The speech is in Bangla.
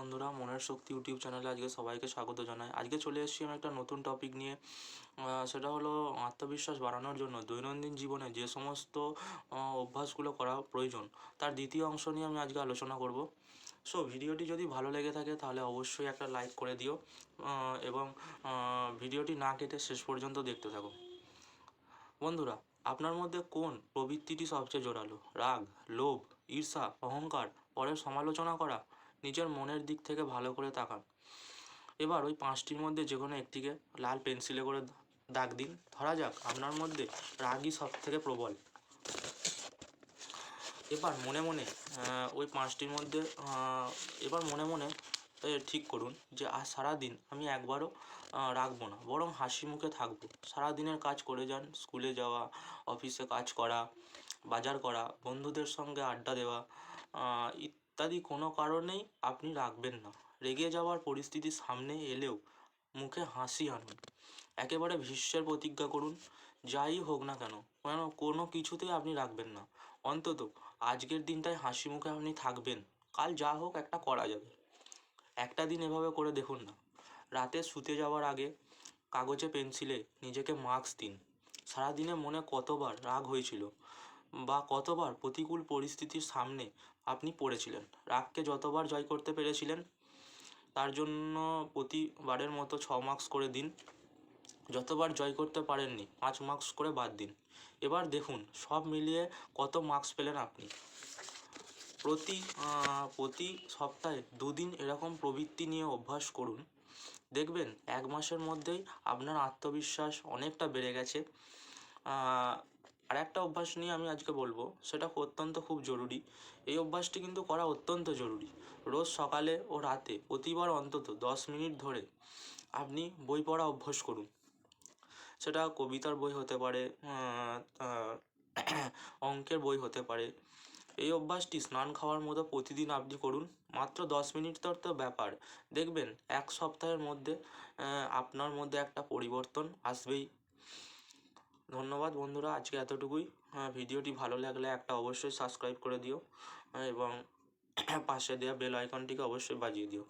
বন্ধুরা, মনের শক্তি ইউটিউব চ্যানেলে আজকে সবাইকে স্বাগত জানাই। আজকে চলে এসেছি আমি একটা নতুন টপিক নিয়ে। সেটা হলো আত্মবিশ্বাস বাড়ানোর জন্য দৈনন্দিন জীবনে যে সমস্ত অভ্যাসগুলো করা প্রয়োজন, তার দ্বিতীয় অংশ নিয়ে আমি আজকে আলোচনা করব। সো ভিডিওটি যদি ভালো লেগে থাকে তাহলে অবশ্যই একটা লাইক করে দিও এবং ভিডিওটি না কেটে শেষ পর্যন্ত দেখতে থাকো। বন্ধুরা, আপনার মধ্যে কোন প্রবৃত্তিটি সবচেয়ে জোরালো? রাগ, লোভ, ঈর্ষা, অহংকার, পরের সমালোচনা করা? নিজের মনের দিক থেকে ভালো করে তাকান। এবার ওই পাঁচটির মধ্যে যে কোনো একটিকে লাল পেন্সিলে করে দাগ দিন। ধরা যাক আপনার মধ্যে রাগই সব থেকে প্রবল। এবার মনে মনে ওই পাঁচটির মধ্যে এবার মনে মনে ঠিক করুন যে আজ সারাদিন আমি একবারও রাখবো না, বরং হাসি মুখে থাকবো। সারাদিনের কাজ করে যান, স্কুলে যাওয়া, অফিসে কাজ করা, বাজার করা, বন্ধুদের সঙ্গে আড্ডা দেওয়া ইত্যাদি কোনো কারণেই আপনি রাখবেন না। রেগে যাওয়ার পরিস্থিতি সামনে এলেও মুখে হাসি আনুন। একেবারে ভীষ্মের প্রতিজ্ঞা করুন, যাই হোক না কেন কোনো কিছুতেই আপনি রাখবেন না। অন্তত আজকের দিনটায় হাসি মুখে আপনি থাকবেন, কাল যা হোক একটা করা যাবে। একটা দিন এভাবে করে দেখুন না। রাতে শুতে যাওয়ার আগে কাগজে পেন্সিলে নিজেকে মার্কস দিন। সারাদিনে মনে কতবার রাগ হয়েছিল বা কতবার প্রতিকূল পরিস্থিতির সামনে আপনি পড়েছিলেন। রাগকে যতবার জয় করতে পেরেছিলেন তার জন্য প্রতিবারের মতো 6 মার্কস করে দিন। যতবার জয় করতে পারেননি 5 মার্কস করে বাদ দিন। এবার দেখুন সব মিলিয়ে কত মার্কস পেলেন আপনি। প্রতি সপ্তাহে 2 দিন এরকম প্রবৃত্তি নিয়ে অভ্যাস করুন। দেখবেন 1 মাসের মধ্যেই আপনার আত্মবিশ্বাস অনেকটা বেড়ে গেছে। আর একটা অভ্যাস নিয়ে আমি আজকে বলবো, সেটা অত্যন্ত খুব জরুরি। এই অভ্যাসটি কিন্তু করা অত্যন্ত জরুরি। রোজ সকালে ও রাতে প্রতিবার অন্তত 10 মিনিট ধরে আপনি বই পড়া অভ্যাস করুন। সেটা কবিতার বই হতে পারে, অঙ্কের বই হতে পারে। এই অভ্যাসটি স্নান খাওয়ার মতো প্রতিদিন আপনি করুন। মাত্র 10 মিনিট তো ব্যাপার। দেখবেন 1 সপ্তাহের মধ্যে আপনার মধ্যে একটা পরিবর্তন আসবেই। ধন্যবাদ বন্ধুরা, আজকে এতটুকুই। ভিডিওটি ভালো লাগলে একটা অবশ্যই সাবস্ক্রাইব করে দিও এবং পাশে দেওয়া বেল আইকনটিকে অবশ্যই বাজিয়ে দিও।